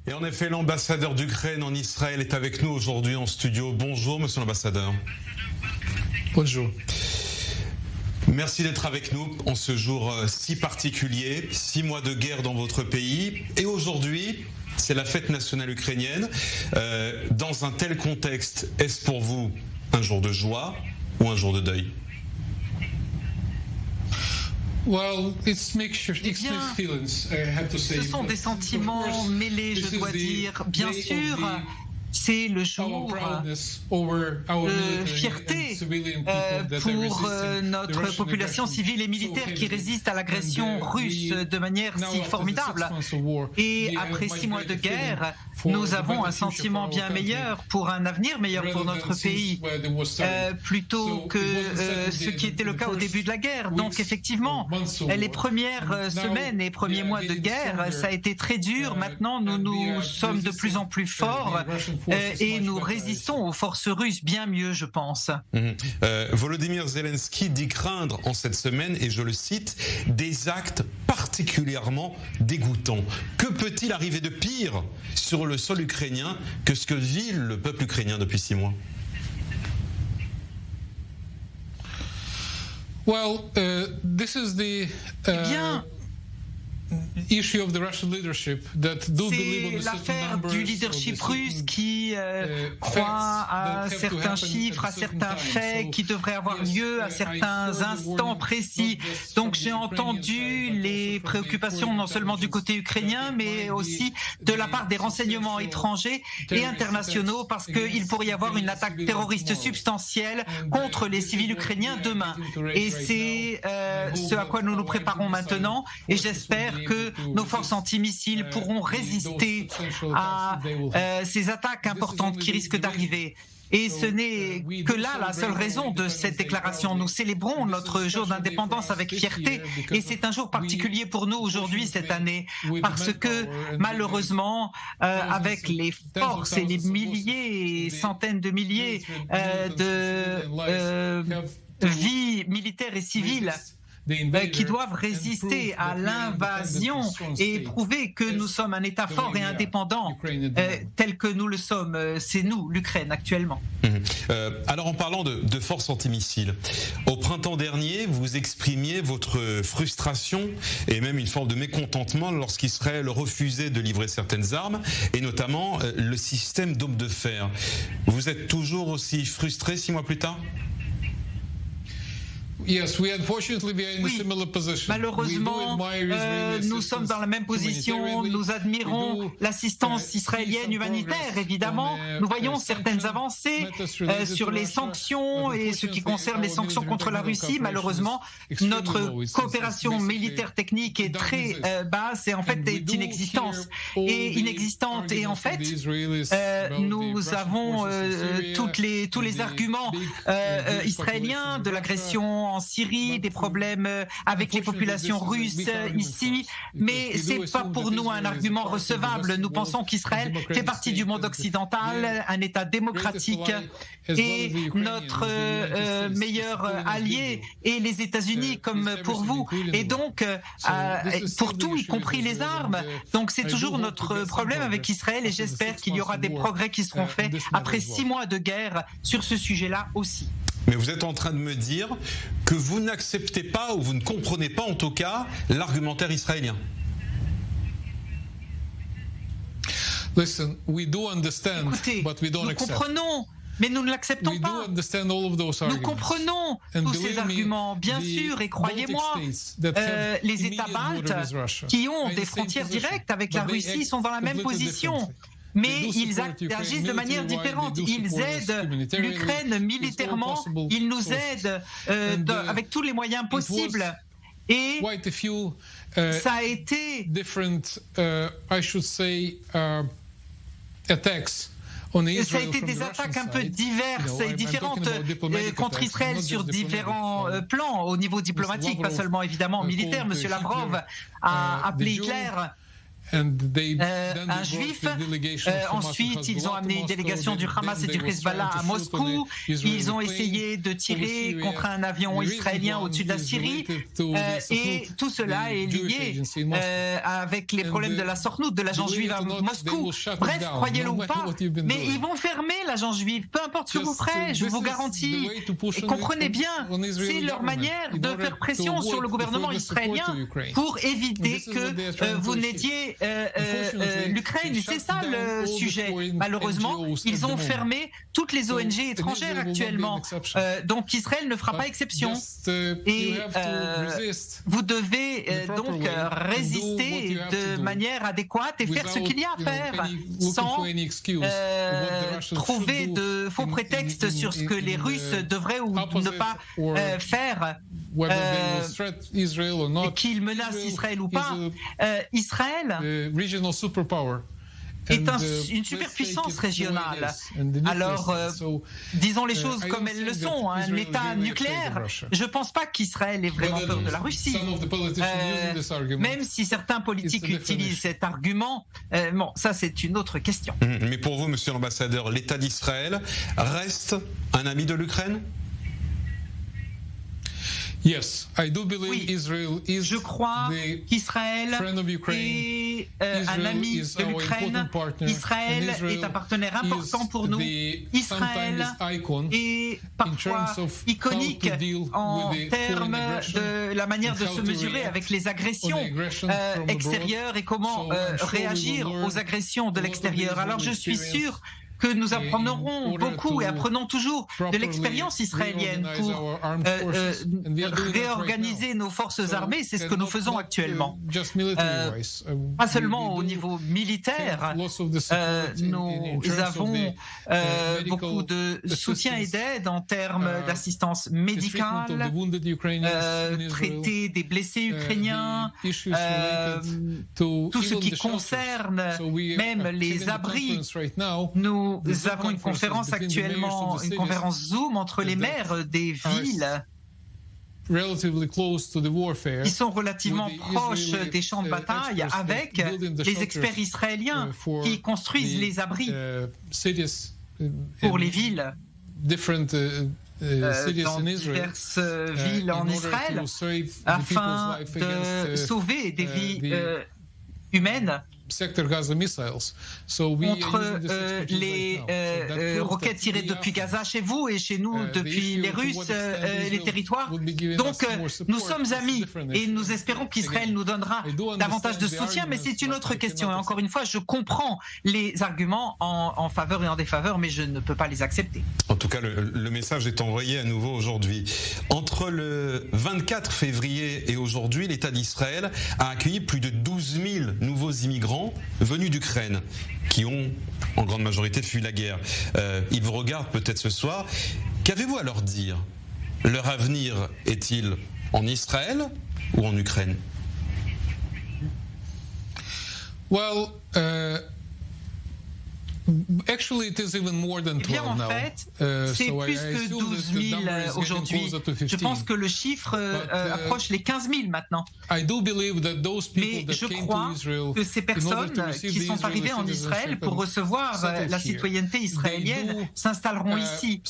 Et en effet, l'ambassadeur d'Ukraine en Israël est avec nous aujourd'hui en studio. Bonjour, monsieur l'ambassadeur. Bonjour. Merci d'être avec nous en ce jour si particulier, 6 mois de guerre dans votre pays. Et aujourd'hui, c'est la fête nationale ukrainienne. Dans un tel contexte, est-ce pour vous un jour de joie ou un jour de deuil ? Ce sont des sentiments mêlés, je dois dire. Bien sûr, c'est le jour de fierté pour notre population civile et militaire qui résiste à l'agression russe de manière si formidable. Et après 6 mois de guerre, nous avons un sentiment bien meilleur pour un avenir meilleur pour notre pays, plutôt que ce qui était le cas au début de la guerre. Donc effectivement, les premières semaines et premiers mois de guerre, ça a été très dur. Maintenant, nous sommes de plus en plus forts et nous résistons aux forces russes bien mieux, je pense. Volodymyr Zelensky dit craindre en cette semaine, et je le cite, des actes particulièrement dégoûtants. Que peut-il arriver de pire sur le sol ukrainien que ce que vit le peuple ukrainien depuis 6 mois? Eh bien, c'est l'affaire du leadership russe qui croit à certains chiffres, à certains faits qui devraient avoir lieu à certains instants précis. Donc j'ai entendu les préoccupations non seulement du côté ukrainien, mais aussi de la part des renseignements étrangers et internationaux, parce qu'il pourrait y avoir une attaque terroriste substantielle contre les civils ukrainiens demain. Et c'est ce à quoi nous nous préparons maintenant, et j'espère que nos forces antimissiles pourront résister à ces attaques importantes qui risquent d'arriver. Et ce n'est que là la seule raison de cette déclaration. Nous célébrons notre jour d'indépendance avec fierté, et c'est un jour particulier pour nous aujourd'hui, cette année, parce que malheureusement, avec les forces et les milliers et centaines de milliers de vies militaires et civiles qui doivent résister à l'invasion et prouver que nous sommes un État fort et indépendant tel que nous le sommes. C'est nous, l'Ukraine, actuellement. Alors en parlant de forces antimissiles, au printemps dernier, vous exprimiez votre frustration et même une forme de mécontentement lorsqu'Israël refusait de livrer certaines armes, et notamment le système d'armes de fer. Vous êtes toujours aussi frustré 6 mois plus tard ? Oui, malheureusement, nous sommes dans la même position. Nous admirons l'assistance israélienne humanitaire, évidemment. Nous voyons certaines avancées sur les sanctions et ce qui concerne les sanctions contre la Russie. Malheureusement, notre coopération militaire technique est très basse et en fait est inexistante. Et en fait, nous avons tous les arguments israéliens de l'agression en Syrie, des problèmes avec les populations russes ici, mais c'est pas pour nous un argument recevable. Nous pensons qu'Israël fait partie du monde occidental, un État démocratique, et notre meilleur allié est les États-Unis, comme pour vous, et donc pour tout, y compris les armes. Donc c'est toujours notre problème avec Israël, et j'espère qu'il y aura des progrès qui seront faits après 6 mois de guerre sur ce sujet-là aussi. Mais vous êtes en train de me dire que vous n'acceptez pas, ou vous ne comprenez pas en tout cas, l'argumentaire israélien. Écoutez, nous comprenons, mais nous ne l'acceptons pas. Nous comprenons tous ces arguments, bien sûr, et croyez-moi, les États baltes qui ont des frontières directes avec la Russie sont dans la même position. Mais ils agissent de manière différente. Ils aident l'Ukraine militairement, ils nous aident avec tous les moyens possibles. Et ça a été Ça a été des attaques un peu diverses et différentes contre Israël sur différents plans, au niveau diplomatique, pas seulement évidemment militaire. Monsieur Lavrov a appelé Hitler un juif. Ensuite, ils ont amené une délégation du Hamas et du Hezbollah à Moscou. Ils ont essayé de tirer contre un avion israélien au-dessus de la Syrie. Et tout cela est lié avec les problèmes de la Sornout, de l'agence juive à Moscou. Bref, croyez-le ou pas, mais ils vont fermer l'agence juive, peu importe ce que vous ferez, je vous garantis. Et comprenez bien, c'est leur manière de faire pression sur le gouvernement israélien pour éviter que vous n'aidiez l'Ukraine. C'est ça le sujet. Malheureusement, ils ont fermé toutes les ONG étrangères actuellement. Donc Israël ne fera pas exception. Et vous devez donc résister de manière adéquate et faire ce qu'il y a à faire sans trouver de faux prétextes sur ce que les Russes devraient ou ne pas faire. Et qu'ils menacent Israël ou pas. Israël est une superpuissance régionale. Alors, disons les choses comme elles le sont. Un État nucléaire, je ne pense pas qu'Israël ait vraiment peur de la Russie. Même si certains politiques utilisent cet argument, bon, ça c'est une autre question. Mais pour vous, monsieur l'ambassadeur, l'État d'Israël reste un ami de l'Ukraine ? Oui, je crois qu'Israël est un ami de l'Ukraine. Israël est un partenaire important pour nous. Israël est parfois iconique en termes de la manière de se mesurer avec les agressions extérieures et comment réagir aux agressions de l'extérieur. Alors je suis sûr que nous apprendrons beaucoup et apprenons toujours de l'expérience israélienne pour réorganiser nos forces armées. C'est ce que nous faisons actuellement. Pas seulement au niveau militaire, nous avons beaucoup de soutien et d'aide en termes d'assistance médicale, traiter des blessés ukrainiens, tout ce qui concerne même les abris. Nous avons une conférence actuellement, une conférence Zoom entre les maires des villes qui sont relativement proches des champs de bataille avec les experts israéliens qui construisent les abris pour les villes dans diverses villes en Israël afin de sauver des vies humaines contre les roquettes tirées depuis Gaza chez vous et chez nous depuis les Russes, les territoires. Donc nous sommes amis et nous espérons qu'Israël nous donnera davantage de soutien, mais c'est une autre question. Et encore une fois, je comprends les arguments en faveur et en défaveur, mais je ne peux pas les accepter. En tout cas, le message est envoyé à nouveau aujourd'hui. Entre le 24 février et aujourd'hui, l'État d'Israël a accueilli plus de 12 000 nouveaux immigrants venus d'Ukraine, qui ont en grande majorité fui la guerre. Ils vous regardent peut-être ce soir. Qu'avez-vous à leur dire ? Leur avenir est-il en Israël ou en Ukraine ? Eh bien, en fait, c'est plus que 12 000 aujourd'hui. Je pense que le chiffre approche les 15 000 maintenant. Mais je crois que ces personnes qui sont arrivées en Israël pour recevoir la citoyenneté israélienne s'installeront ici.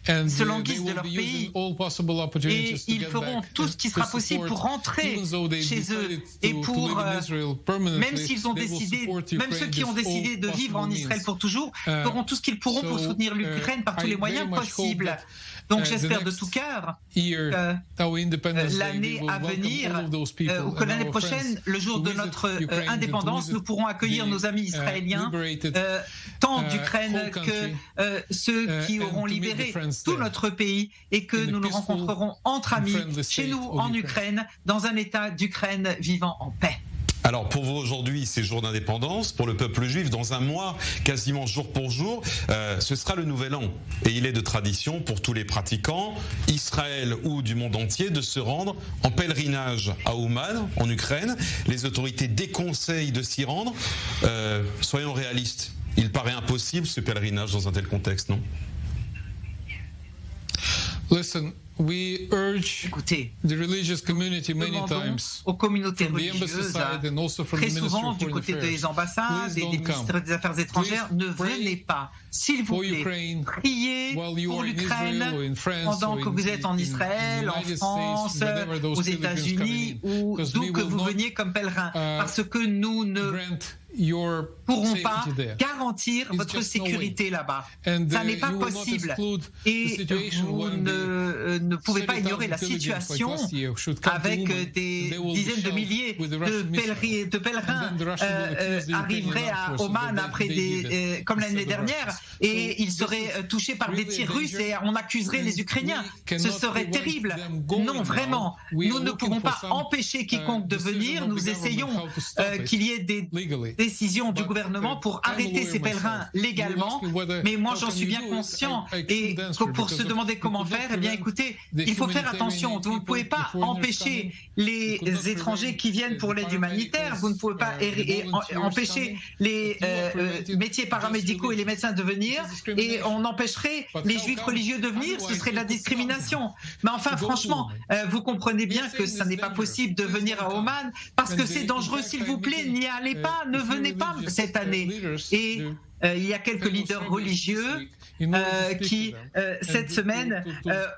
Ils se languissent de leur pays et ils feront tout ce qui sera possible pour rentrer chez eux et pour, même s'ils ont décidé, même ceux qui ont décidé de vivre en Israël pour toujours, feront tout ce qu'ils pourront pour soutenir l'Ukraine par tous les moyens possibles. Donc j'espère de tout cœur que l'année à venir, ou que l'année prochaine, le jour de notre indépendance, nous pourrons accueillir nos amis israéliens, tant d'Ukraine que ceux qui auront libéré tout notre pays, et que nous nous rencontrerons entre amis chez nous en Ukraine, dans un État d'Ukraine vivant en paix. Alors pour vous aujourd'hui, c'est jour d'indépendance, pour le peuple juif, dans un mois, quasiment jour pour jour, ce sera le nouvel an. Et il est de tradition pour tous les pratiquants, Israël ou du monde entier, de se rendre en pèlerinage à Ouman, en Ukraine. Les autorités déconseillent de s'y rendre. Soyons réalistes, il paraît impossible ce pèlerinage dans un tel contexte, non ? Écoutez, aux communautés religieuses, très souvent du côté des ambassades et des ministères des Affaires étrangères, ne venez pas. S'il vous plaît, priez pour l'Ukraine pendant que vous êtes en Israël, en France, aux États-Unis ou d'où que vous veniez comme pèlerin, parce que nous ne pourront pas garantir votre sécurité là-bas. Ça n'est pas possible. Et vous ne pouvez pas ignorer la situation avec des dizaines de milliers de pèlerins arriveraient à Oman après comme l'année dernière et ils seraient touchés par des tirs russes et on accuserait les Ukrainiens. Ce serait terrible. Non, vraiment. Nous ne pouvons pas empêcher quiconque de venir. Nous essayons qu'il y ait des décision du gouvernement pour arrêter ces pèlerins légalement, mais moi j'en suis bien conscient et pour se demander comment faire, eh bien écoutez, il faut faire attention, vous ne pouvez pas empêcher les étrangers qui viennent pour l'aide humanitaire, vous ne pouvez pas empêcher les métiers paramédicaux et les médecins de venir et on empêcherait les juifs religieux de venir, ce serait de la discrimination. Mais enfin franchement, vous comprenez bien que ça n'est pas possible de venir à Oman parce que c'est dangereux, s'il vous plaît, n'y allez pas, ne venez pas cette année. Et il y a quelques leaders religieux qui, cette semaine,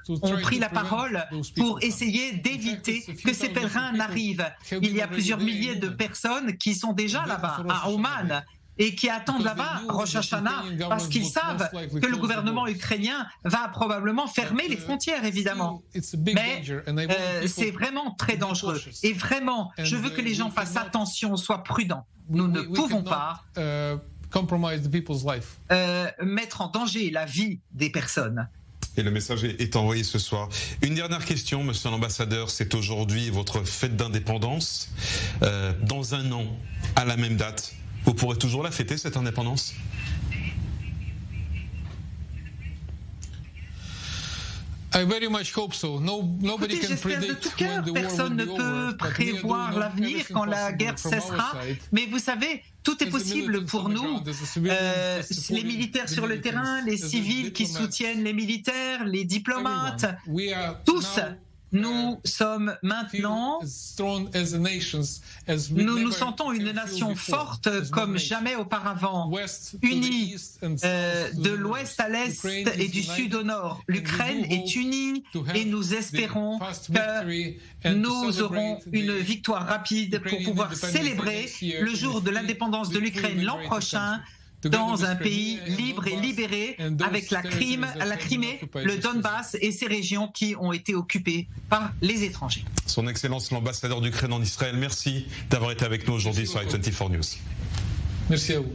ont pris la parole pour essayer d'éviter que ces pèlerins n'arrivent. Il y a plusieurs milliers de personnes qui sont déjà là-bas, à Oman, et qui attendent là-bas Rosh Hashanah parce qu'ils savent que le gouvernement ukrainien va probablement fermer les frontières, évidemment. Mais c'est vraiment très dangereux. Et vraiment, je veux que les gens fassent attention, soient prudents. Nous ne pouvons pas mettre en danger la vie des personnes. Et le message est envoyé ce soir. Une dernière question, monsieur l'ambassadeur, c'est aujourd'hui votre fête d'indépendance. Dans un an, à la même date, vous pourrez toujours la fêter, cette indépendance ? Écoutez, j'espère de tout cœur, personne ne peut prévoir l'avenir quand la guerre cessera, mais vous savez, tout est possible pour nous. Les militaires sur le terrain, les civils qui soutiennent les militaires, les diplomates, tous. Nous sommes maintenant, nous nous sentons une nation forte comme jamais auparavant, unie de l'ouest à l'est et du sud au nord. L'Ukraine est unie et nous espérons que nous aurons une victoire rapide pour pouvoir célébrer le jour de l'indépendance de l'Ukraine l'an prochain, dans un pays libre et libéré, avec la Crimée, le Donbass et ces régions qui ont été occupées par les étrangers. Son Excellence l'ambassadeur d'Ukraine en Israël, merci d'avoir été avec nous aujourd'hui sur i24 News. Merci à vous.